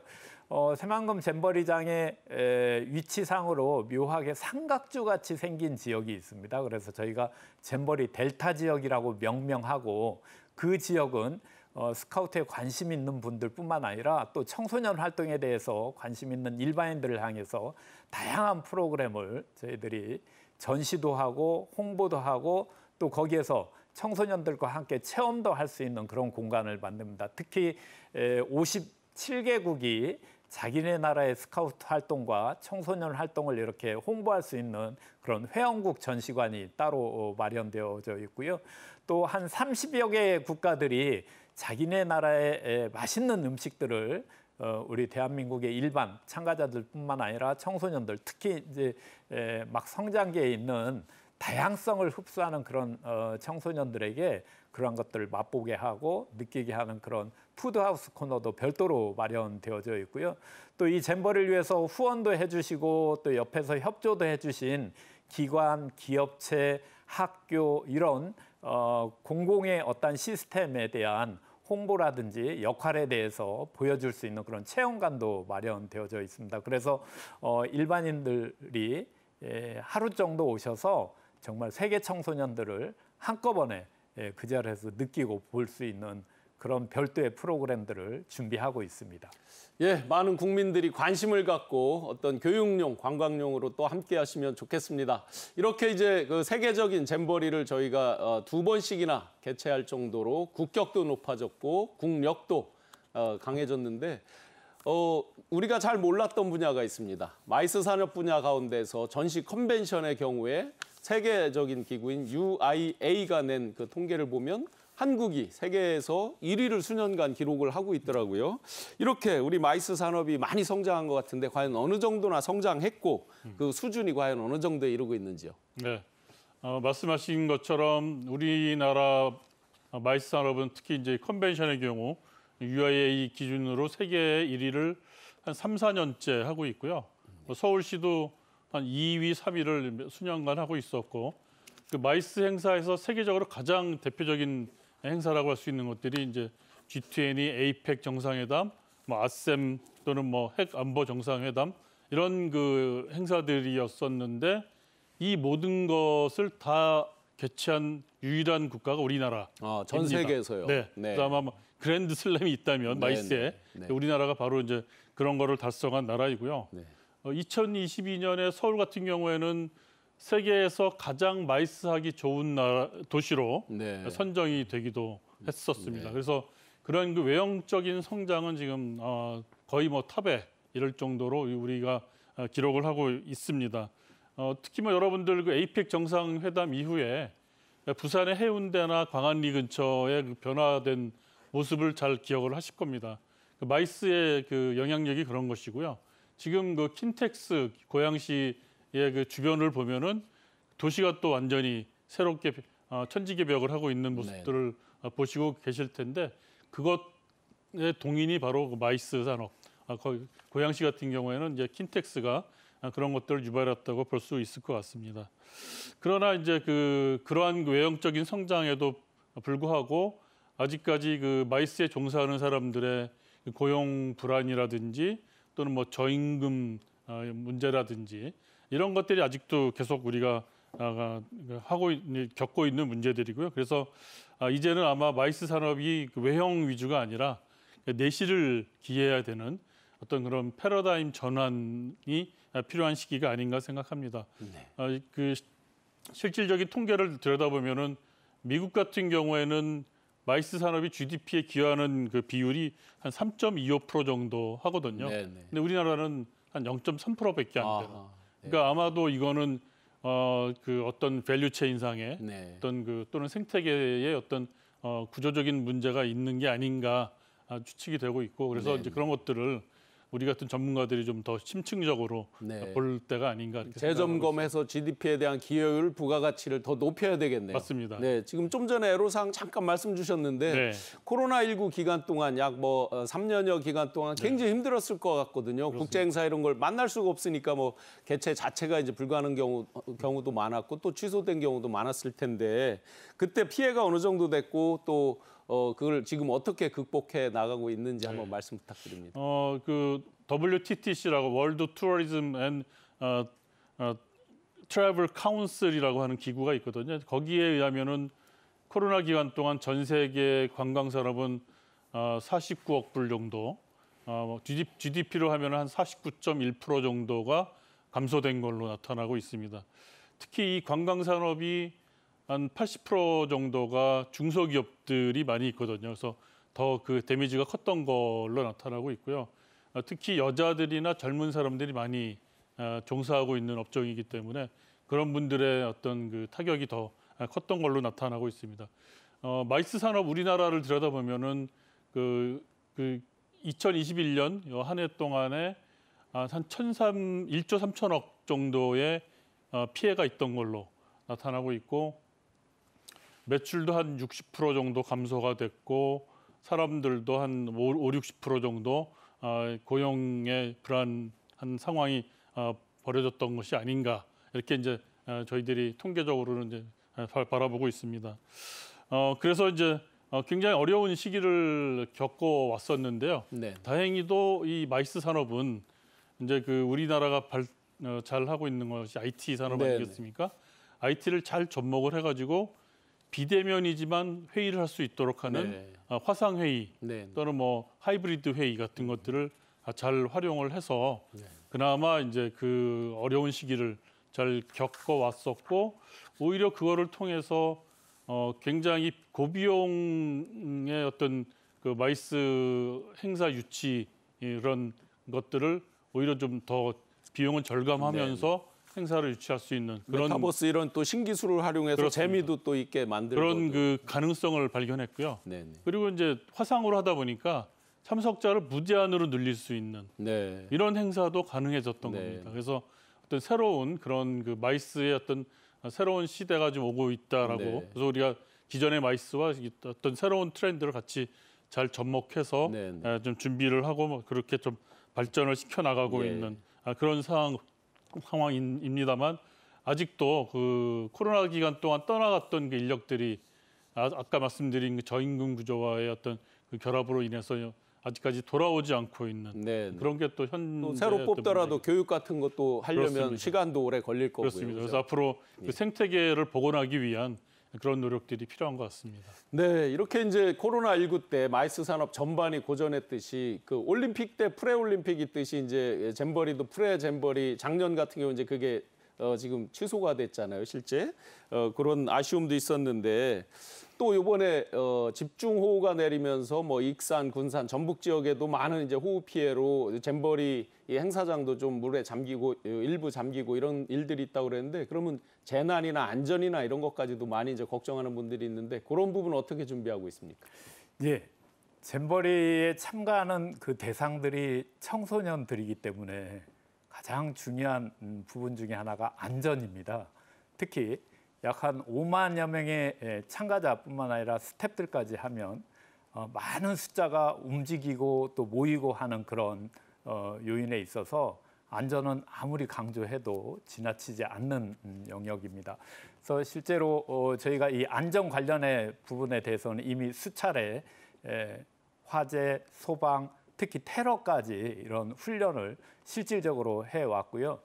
새만금 잼버리장의 위치상으로 묘하게 삼각주 같이 생긴 지역이 있습니다. 그래서 저희가 잼버리 델타 지역이라고 명명하고 그 지역은 스카우트에 관심 있는 분들뿐만 아니라 또 청소년 활동에 대해서 관심 있는 일반인들을 향해서 다양한 프로그램을 저희들이 전시도 하고 홍보도 하고 또 거기에서 청소년들과 함께 체험도 할 수 있는 그런 공간을 만듭니다. 특히 57개국이 자기네 나라의 스카우트 활동과 청소년 활동을 이렇게 홍보할 수 있는 그런 회원국 전시관이 따로 마련되어져 있고요. 또 한 30여 개의 국가들이 자기네 나라의 맛있는 음식들을 우리 대한민국의 일반 참가자들뿐만 아니라 청소년들, 특히 이제 막 성장기에 있는 다양성을 흡수하는 그런 청소년들에게 그러한 것들을 맛보게 하고 느끼게 하는 그런 푸드하우스 코너도 별도로 마련되어져 있고요. 또 이 잼버리를 위해서 후원도 해주시고 또 옆에서 협조도 해주신 기관, 기업체, 학교 이런 공공의 어떤 시스템에 대한 홍보라든지 역할에 대해서 보여줄 수 있는 그런 체험관도 마련되어져 있습니다. 그래서 일반인들이 하루 정도 오셔서 정말 세계 청소년들을 한꺼번에 그 자리에서 느끼고 볼 수 있는 그런 별도의 프로그램들을 준비하고 있습니다. 예, 많은 국민들이 관심을 갖고 어떤 교육용, 관광용으로 또 함께 하시면 좋겠습니다. 이렇게 이제 그 세계적인 잼버리를 저희가 2번씩이나 개최할 정도로 국격도 높아졌고 국력도 강해졌는데 우리가 잘 몰랐던 분야가 있습니다. 마이스 산업 분야 가운데서 전시 컨벤션의 경우에 세계적인 기구인 UIA가 낸 그 통계를 보면 한국이 세계에서 1위를 수년간 기록을 하고 있더라고요. 이렇게 우리 마이스 산업이 많이 성장한 것 같은데 과연 어느 정도나 성장했고 그 수준이 과연 어느 정도에 이르고 있는지요? 네, 말씀하신 것처럼 우리나라 마이스 산업은 특히 이제 컨벤션의 경우 UIA 기준으로 세계 1위를 한 3, 4년째 하고 있고요. 서울시도 한 2위, 3위를 수년간 하고 있었고 그 마이스 행사에서 세계적으로 가장 대표적인 행사라고 할 수 있는 것들이 이제 G20, APEC 정상회담, 뭐 아셈 또는 뭐 핵 안보 정상회담 이런 그 행사들이었었는데 이 모든 것을 다 개최한 유일한 국가가 우리나라. 전 세계에서요. 네. 네. 그다음 아마 그랜드 슬램이 있다면 마이스에 우리나라가 바로 이제 그런 거를 달성한 나라이고요. 네. 2022년에 서울 같은 경우에는 세계에서 가장 마이스하기 좋은 도시로 선정이 되기도 했었습니다. 그래서 그런 그 외형적인 성장은 지금 거의 뭐 탑에 이를 정도로 우리가 기록을 하고 있습니다. 특히 뭐 여러분들 그 에이펙 정상회담 이후에 부산의 해운대나 광안리 근처의 그 변화된 모습을 잘 기억을 하실 겁니다. 그 마이스의 그 영향력이 그런 것이고요. 지금 그 킨텍스 고양시의 그 주변을 보면은 도시가 또 완전히 새롭게 천지개벽을 하고 있는 모습들을 보시고 계실 텐데 그것의 동인이 바로 그 마이스 산업. 고양시 같은 경우에는 이제 킨텍스가 그런 것들을 유발했다고 볼 수 있을 것 같습니다. 그러나 이제 그러한 외형적인 성장에도 불구하고 아직까지 그 마이스에 종사하는 사람들의 고용 불안이라든지 또는 뭐 저임금 문제라든지 이런 것들이 아직도 계속 우리가 겪고 있는 문제들이고요. 그래서 이제는 아마 마이스 산업이 외형 위주가 아니라 내실을 기해야 되는 어떤 그런 패러다임 전환이 필요한 시기가 아닌가 생각합니다. 그 실질적인 통계를 들여다보면은 미국 같은 경우에는 마이스 산업이 GDP에 기여하는 그 비율이 한 3.25% 정도 하거든요. 근데 우리나라는 한 0.3%밖에 안 돼요. 그러니까 아마도 이거는 그 어떤 밸류체인상의 어떤 그 또는 생태계의 어떤 구조적인 문제가 있는 게 아닌가 추측이 되고 있고 그래서 이제 그런 것들을 우리 같은 전문가들이 좀 더 심층적으로 볼 때가 아닌가 이렇게 재점검해서 GDP에 대한 기여율 부가가치를 더 높여야 되겠네요. 맞습니다. 네, 지금 좀 전에 애로사항 잠깐 말씀 주셨는데 코로나19 기간 동안 약 뭐 3년여 기간 동안 굉장히 힘들었을 것 같거든요. 국제 행사 이런 걸 만날 수가 없으니까 뭐 개최 자체가 이제 불가능한 경우도 많았고 또 취소된 경우도 많았을 텐데 그때 피해가 어느 정도 됐고 또 그걸 지금 어떻게 극복해 나가고 있는지 한번 말씀 부탁드립니다. 그 WTTC라고 월드 투어리즘 앤 트래블 카운슬이라고 하는 기구가 있거든요. 거기에 의하면은 코로나 기간 동안 전 세계 관광 산업은 49억 불 정도, GDP로 하면 한 49.1% 정도가 감소된 걸로 나타나고 있습니다. 특히 이 관광 산업이 한 80% 정도가 중소기업들이 많이 있거든요. 그래서 더 그 데미지가 컸던 걸로 나타나고 있고요. 특히 여자들이나 젊은 사람들이 많이 종사하고 있는 업종이기 때문에 그런 분들의 어떤 그 타격이 더 컸던 걸로 나타나고 있습니다. 마이스 산업 우리나라를 들여다보면은 2021년 한 해 동안에 한 1조 3천억 정도의 피해가 있던 걸로 나타나고 있고 매출도 한 60% 정도 감소가 됐고 사람들도 한 50-60% 정도 고용에 불안한 상황이 벌어졌던 것이 아닌가 이렇게 이제 저희들이 통계적으로는 이제 바라보고 있습니다. 그래서 이제 굉장히 어려운 시기를 겪어 왔었는데요. 네. 다행히도 이 마이스 산업은 이제 그 우리나라가 잘 하고 있는 것이 IT 산업 네네. 아니겠습니까? IT를 잘 접목을 해가지고 비대면이지만 회의를 할 수 있도록 하는 네. 화상 회의 네. 또는 뭐 하이브리드 회의 같은 것들을 잘 활용을 해서 그나마 이제 그 어려운 시기를 잘 겪어 왔었고 오히려 그거를 통해서 굉장히 고비용의 어떤 그 마이스 행사 유치 이런 것들을 오히려 좀 더 비용을 절감하면서 행사를 유치할 수 있는 그런 메타버스 이런 또 신기술을 활용해서 그렇습니다. 재미도 또 있게 만들고 그런 그 가능성을 발견했고요. 네. 그리고 이제 화상으로 하다 보니까 참석자를 무제한으로 늘릴 수 있는 네. 이런 행사도 가능해졌던 네. 겁니다. 그래서 어떤 새로운 그런 그 마이스의 어떤 새로운 시대가 좀 오고 있다라고. 네. 그래서 우리가 기존의 마이스와 어떤 새로운 트렌드를 같이 잘 접목해서 네. 좀 준비를 하고 뭐 그렇게 좀 발전을 시켜 나가고 예. 있는 그런 상황입니다만 아직도 그 코로나 기간 동안 떠나갔던 그 인력들이 아까 말씀드린 그 저임금 구조와의 어떤 그 결합으로 인해서 아직까지 돌아오지 않고 있는 네. 그런 게 또 현재 또 새로 뽑더라도 교육 같은 것도 하려면 그렇습니다. 시간도 오래 걸릴 거고요. 그렇습니다. 그죠? 그래서 앞으로 그 생태계를 복원하기 위한 그런 노력들이 필요한 것 같습니다. 네, 이렇게 이제 코로나19 때 마이스 산업 전반이 고전했듯이 그 올림픽 때 프레올림픽 있듯이 이제 잼버리도 프레 잼버리 작년 같은 경우 이제 그게 지금 취소가 됐잖아요, 실제. 그런 아쉬움도 있었는데 또 이번에 집중호우가 내리면서 뭐 익산, 군산, 전북 지역에도 많은 이제 호우 피해로 잼버리 이 행사장도 좀 물에 잠기고 일부 잠기고 이런 일들이 있다고 그랬는데 그러면 재난이나 안전이나 이런 것까지도 많이 이제 걱정하는 분들이 있는데 그런 부분 어떻게 준비하고 있습니까? 예, 잼버리에 참가하는 그 대상들이 청소년들이기 때문에 가장 중요한 부분 중에 하나가 안전입니다. 특히 약 한 5만여 명의 참가자뿐만 아니라 스태프들까지 하면 많은 숫자가 움직이고 또 모이고 하는 그런 요인에 있어서 안전은 아무리 강조해도 지나치지 않는 영역입니다. 그래서 실제로 저희가 이 안전 관련의 부분에 대해서는 이미 수차례 화재, 소방, 특히 테러까지 이런 훈련을 실질적으로 해왔고요.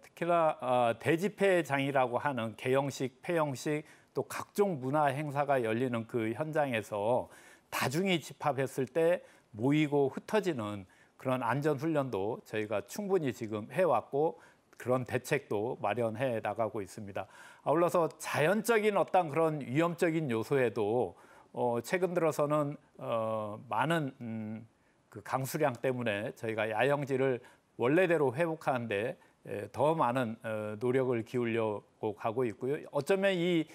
특히나 대집회장이라고 하는 개영식, 폐영식 또 각종 문화 행사가 열리는 그 현장에서 다중이 집합했을 때 모이고 흩어지는 그런 안전 훈련도 저희가 충분히 지금 해왔고 그런 대책도 마련해 나가고 있습니다. 아울러서 자연적인 어떤 그런 위험적인 요소에도 최근 들어서는 많은 그 강수량 때문에 저희가 야영지를 원래대로 회복하는데 더 많은 노력을 기울여고 가고 있고요. 어쩌면 이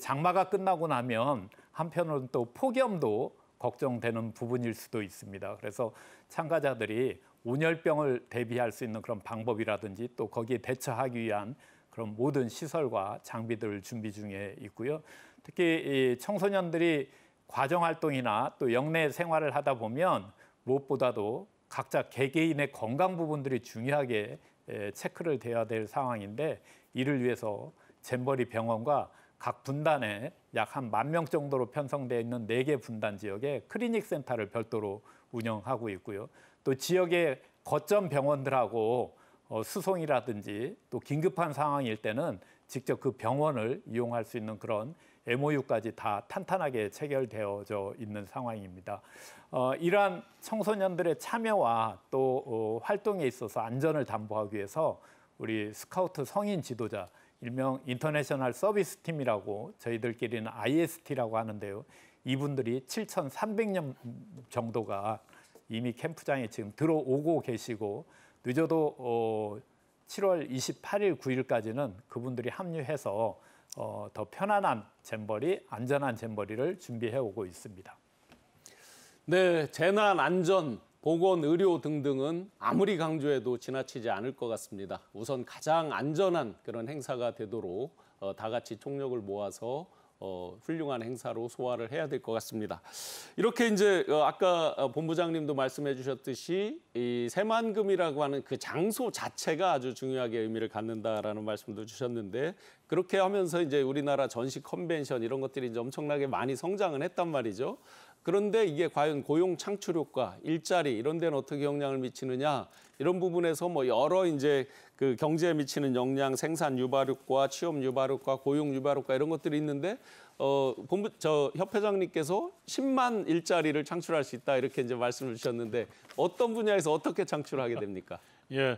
장마가 끝나고 나면 한편으로는 또 폭염도 걱정되는 부분일 수도 있습니다. 그래서 참가자들이 온열병을 대비할 수 있는 그런 방법이라든지 또 거기에 대처하기 위한 그런 모든 시설과 장비들을 준비 중에 있고요. 특히 이 청소년들이 과정활동이나 또 영내 생활을 하다 보면 무엇보다도 각자 개개인의 건강 부분들이 중요하게 체크를 돼야 될 상황인데 이를 위해서 잼버리 병원과 각 분단에 약 한 10,000명 정도로 편성되어 있는 4개 분단 지역에 클리닉 센터를 별도로 운영하고 있고요. 또 지역의 거점 병원들하고 수송이라든지 또 긴급한 상황일 때는 직접 그 병원을 이용할 수 있는 그런 MOU까지 다 탄탄하게 체결되어져 있는 상황입니다. 이러한 청소년들의 참여와 또 활동에 있어서 안전을 담보하기 위해서 우리 스카우트 성인 지도자, 일명 인터내셔널 서비스 팀이라고 저희들끼리는 IST라고 하는데요. 이분들이 7,300명 정도가 이미 캠프장에 지금 들어오고 계시고 늦어도 7월 28일, 9일까지는 그분들이 합류해서 더 편안한 잼버리, 안전한 잼버리를 준비해 오고 있습니다. 네, 재난 안전, 보건, 의료 등등은 아무리 강조해도 지나치지 않을 것 같습니다. 우선 가장 안전한 그런 행사가 되도록 다 같이 총력을 모아서 훌륭한 행사로 소화를 해야 될 것 같습니다. 이렇게 이제 아까 본부장님도 말씀해 주셨듯이 이 새만금이라고 하는 그 장소 자체가 아주 중요하게 의미를 갖는다라는 말씀도 주셨는데 그렇게 하면서 이제 우리나라 전시 컨벤션 이런 것들이 이제 엄청나게 많이 성장은 했단 말이죠. 그런데 이게 과연 고용 창출 효과, 일자리 이런 데는 어떻게 영향을 미치느냐 이런 부분에서 뭐 여러 이제 그 경제에 미치는 영향, 생산 유발 효과, 취업 유발 효과, 고용 유발 효과 이런 것들이 있는데 협회장님께서 10만 일자리를 창출할 수 있다 이렇게 이제 말씀을 주셨는데 어떤 분야에서 어떻게 창출하게 됩니까? 예,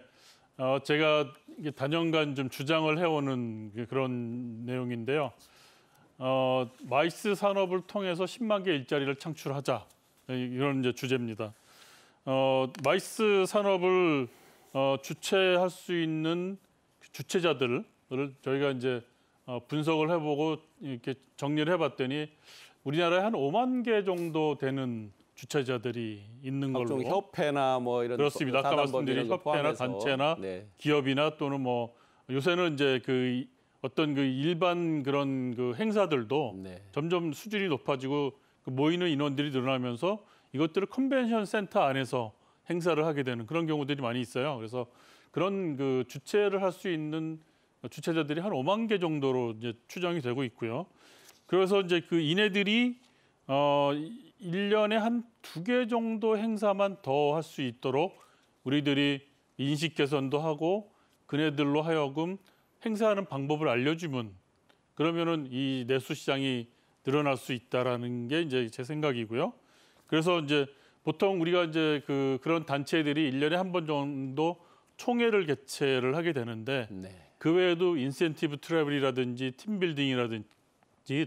제가 이게 단연간 좀 주장을 해오는 그런 내용인데요. 마이스 산업을 통해서 10만 개 일자리를 창출하자 이런 이제 주제입니다. 마이스 산업을 주체할 수 있는 주체자들을 저희가 이제 분석을 해보고 이렇게 정리를 해봤더니 우리나라에 한 5만 개 정도 되는 주체자들이 있는 걸로. 각종 협회나 뭐 이런 그렇습니다. 아까 말씀드린 협회나 단체나 네. 기업이나 또는 뭐 요새는 이제 그 어떤 그 일반 그런 그 행사들도 네. 점점 수준이 높아지고 그 모이는 인원들이 늘어나면서 이것들을 컨벤션 센터 안에서 행사를 하게 되는 그런 경우들이 많이 있어요. 그래서 그런 그 주최를 할 수 있는 주최자들이 한 5만 개 정도로 이제 추정이 되고 있고요. 그래서 이제 그 이네들이 1년에 한 2개 정도 행사만 더 할 수 있도록 우리들이 인식 개선도 하고 그네들로 하여금 행사하는 방법을 알려주면 그러면은 이 내수 시장이 늘어날 수 있다라는 게 이제 제 생각이고요. 그래서 이제 보통 우리가 이제 그런 단체들이 1년에 한 번 정도 총회를 개최를 하게 되는데 네. 그 외에도 인센티브 트래블이라든지 팀빌딩이라든지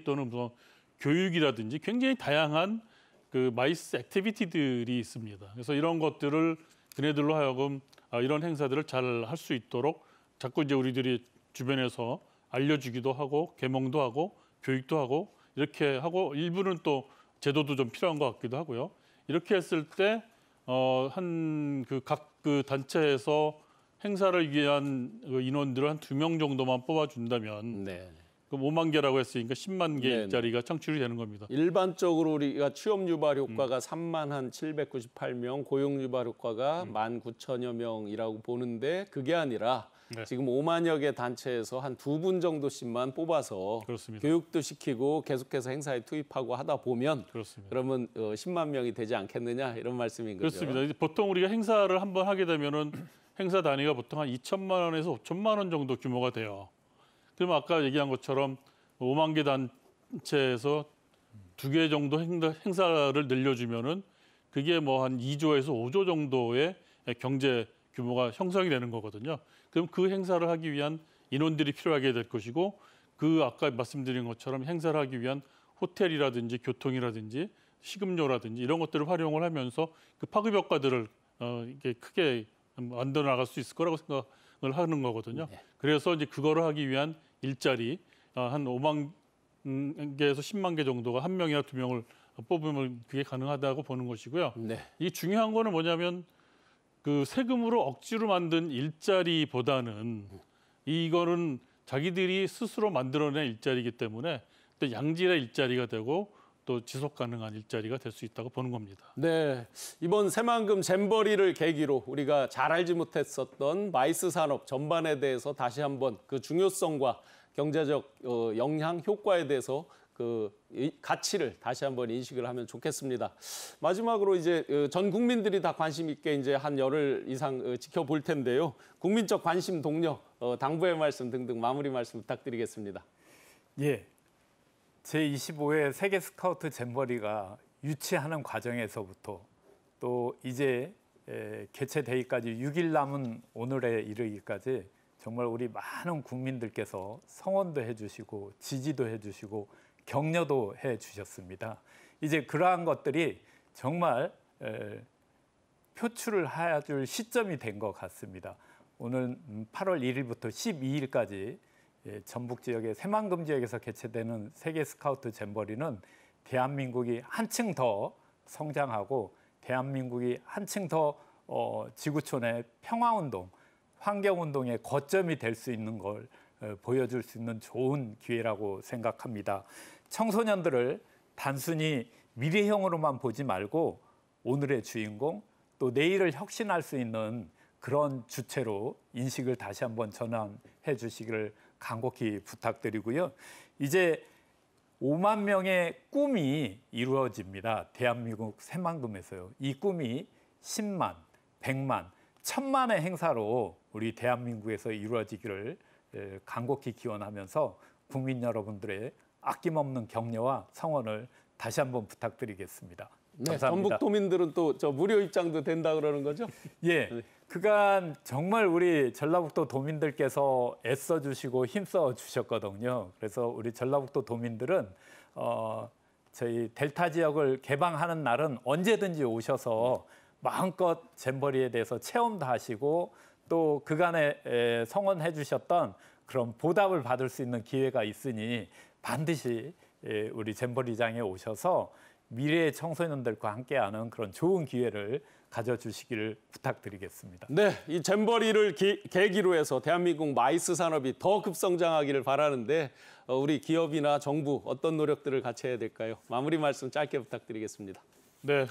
또는 뭐 교육이라든지 굉장히 다양한 그 마이스 액티비티들이 있습니다. 그래서 이런 것들을 그네들로 하여금 이런 행사들을 잘 할 수 있도록 자꾸 이제 우리들이 주변에서 알려주기도 하고 개몽도 하고 교육도 하고 이렇게 하고 일부는 또 제도도 좀 필요한 것 같기도 하고요. 이렇게 했을 때 한 각 그 단체에서 행사를 위한 인원들을 한 2명 정도만 뽑아준다면 네. 그럼 5만 개라고 했으니까 10만 개 네. 일자리가 창출이 되는 겁니다. 일반적으로 우리가 취업 유발 효과가 3만 한 798명, 고용 유발 효과가 19,000여 명이라고 보는데 그게 아니라 네. 지금 5만여 개 단체에서 한 2분 정도씩만 뽑아서 그렇습니다. 교육도 시키고 계속해서 행사에 투입하고 하다 보면 그렇습니다. 그러면 10만 명이 되지 않겠느냐 이런 말씀인 거죠. 그렇습니다. 이제 보통 우리가 행사를 한번 하게 되면은 행사 단위가 보통 한 2천만 원에서 5천만 원 정도 규모가 돼요. 그러면 아까 얘기한 것처럼 5만 개 단체에서 2개 정도 행사를 늘려주면은 그게 뭐 한 2조에서 5조 정도의 경제 규모가 형성이 되는 거거든요. 그럼 그 행사를 하기 위한 인원들이 필요하게 될 것이고 그 아까 말씀드린 것처럼 행사를 하기 위한 호텔이라든지 교통이라든지 식음료라든지 이런 것들을 활용을 하면서 그 파급 효과들을 이게 크게 만들어 나갈 수 있을 거라고 생각을 하는 거거든요. 네. 그래서 이제 그거를 하기 위한 일자리 한 5만 개에서 10만 개 정도가 한 명이나 2명을 뽑으면 그게 가능하다고 보는 것이고요. 네. 이 중요한 거는 뭐냐면 그 세금으로 억지로 만든 일자리보다는 이거는 자기들이 스스로 만들어낸 일자리이기 때문에 또 양질의 일자리가 되고 또 지속 가능한 일자리가 될 수 있다고 보는 겁니다. 네, 이번 새만금 잼버리를 계기로 우리가 잘 알지 못했었던 마이스 산업 전반에 대해서 다시 한번 그 중요성과 경제적 영향, 효과에 대해서 이 가치를 다시 한번 인식을 하면 좋겠습니다. 마지막으로 이제 전 국민들이 다 관심 있게 이제 한 열흘 이상 지켜볼 텐데요. 국민적 관심 동력, 당부의 말씀 등등 마무리 말씀 부탁드리겠습니다. 예, 제25회 세계 스카우트 잼버리가 유치하는 과정에서부터 또 이제 개최되기까지 6일 남은 오늘에 이르기까지 정말 우리 많은 국민들께서 성원도 해주시고 지지도 해주시고 격려도 해주셨습니다. 이제 그러한 것들이 정말 표출을 해줄 시점이 된 것 같습니다. 오늘 8월 1일부터 12일까지 전북 지역의 새만금 지역에서 개최되는 세계 스카우트 잼버리는 대한민국이 한층 더 성장하고 대한민국이 한층 더 지구촌의 평화운동, 환경운동의 거점이 될 수 있는 걸 보여줄 수 있는 좋은 기회라고 생각합니다. 청소년들을 단순히 미래형으로만 보지 말고 오늘의 주인공, 또 내일을 혁신할 수 있는 그런 주체로 인식을 다시 한번 전환해 주시기를 간곡히 부탁드리고요. 이제 5만 명의 꿈이 이루어집니다. 대한민국 새만금에서요. 이 꿈이 10만, 100만, 1000만의 행사로 우리 대한민국에서 이루어지기를 간곡히 기원하면서 국민 여러분들의 아낌없는 격려와 성원을 다시 한번 부탁드리겠습니다. 네, 감사합니다. 전북도민들은 또 저 무료 입장도 된다 그러는 거죠? 예, 그간 정말 우리 전라북도 도민들께서 애써주시고 힘써주셨거든요. 그래서 우리 전라북도 도민들은 저희 델타 지역을 개방하는 날은 언제든지 오셔서 마음껏 잼버리에 대해서 체험도 하시고 또 그간에 성원해 주셨던 그런 보답을 받을 수 있는 기회가 있으니 반드시 우리 잼버리장에 오셔서 미래의 청소년들과 함께하는 그런 좋은 기회를 가져주시기를 부탁드리겠습니다. 네, 이 잼버리를 계기로 해서 대한민국 마이스 산업이 더 급성장하기를 바라는데 우리 기업이나 정부 어떤 노력들을 같이 해야 될까요? 마무리 말씀 짧게 부탁드리겠습니다. 네,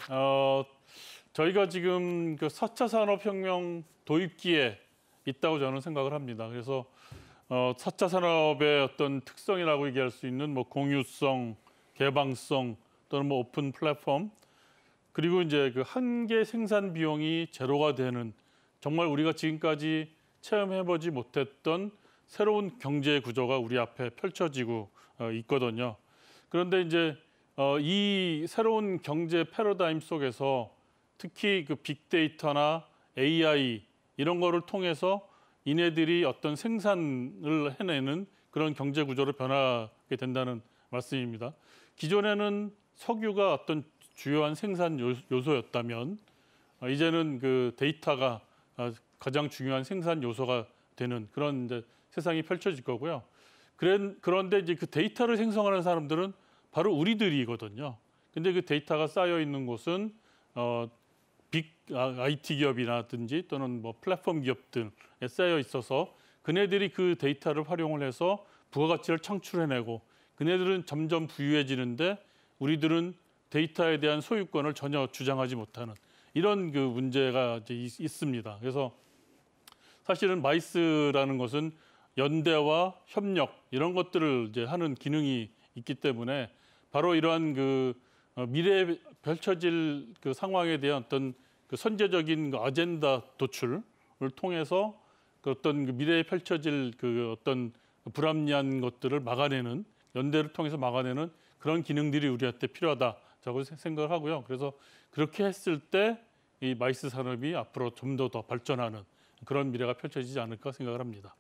저희가 지금 그 4차 산업혁명 도입기에 있다고 저는 생각을 합니다. 그래서 4차 산업의 어떤 특성이라고 얘기할 수 있는 뭐 공유성, 개방성 또는 뭐 오픈 플랫폼 그리고 이제 그 한계 생산 비용이 제로가 되는 정말 우리가 지금까지 체험해보지 못했던 새로운 경제 구조가 우리 앞에 펼쳐지고 있거든요. 그런데 이제 이 새로운 경제 패러다임 속에서 특히 그 빅데이터나 AI 이런 거를 통해서 이네들이 어떤 생산을 해내는 그런 경제 구조로 변하게 된다는 말씀입니다. 기존에는 석유가 어떤 주요한 생산 요소였다면 이제는 그 데이터가 가장 중요한 생산 요소가 되는 그런 이제 세상이 펼쳐질 거고요. 그런데 이제 그 데이터를 생성하는 사람들은 바로 우리들이거든요. 근데 그 데이터가 쌓여 있는 곳은 IT 기업이라든지 또는 뭐 플랫폼 기업들에 쌓여 있어서 그네들이 그 데이터를 활용을 해서 부가가치를 창출해내고 그네들은 점점 부유해지는데 우리들은 데이터에 대한 소유권을 전혀 주장하지 못하는 이런 그 문제가 이제 있습니다. 그래서 사실은 마이스라는 것은 연대와 협력 이런 것들을 이제 하는 기능이 있기 때문에 바로 이러한 그 미래에 펼쳐질 그 상황에 대한 어떤 그 선제적인 그 아젠다 도출을 통해서 그 어떤 그 미래에 펼쳐질 그 어떤 불합리한 것들을 막아내는 연대를 통해서 막아내는 그런 기능들이 우리한테 필요하다고 생각을 하고요. 그래서 그렇게 했을 때 이 마이스 산업이 앞으로 좀 더 발전하는 그런 미래가 펼쳐지지 않을까 생각을 합니다.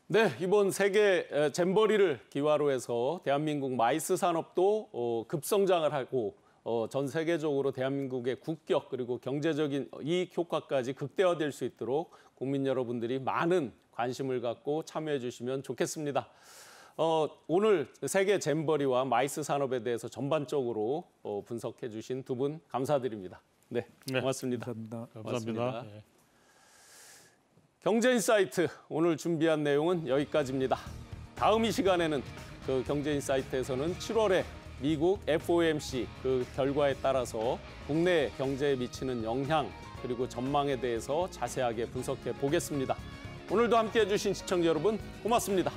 네, 이번 세계 잼버리를 기화로 해서 대한민국 마이스 산업도 급성장을 하고 전 세계적으로 대한민국의 국격 그리고 경제적인 이익 효과까지 극대화될 수 있도록 국민 여러분들이 많은 관심을 갖고 참여해 주시면 좋겠습니다. 오늘 세계 잼버리와 마이스 산업에 대해서 전반적으로 분석해 주신 두 분 감사드립니다. 네, 고맙습니다. 감사합니다. 감사합니다. 네. 경제인사이트 오늘 준비한 내용은 여기까지입니다. 다음 이 시간에는 그 경제인사이트에서는 7월에 미국 FOMC 그 결과에 따라서 국내 경제에 미치는 영향 그리고 전망에 대해서 자세하게 분석해 보겠습니다. 오늘도 함께해 주신 시청자 여러분 고맙습니다.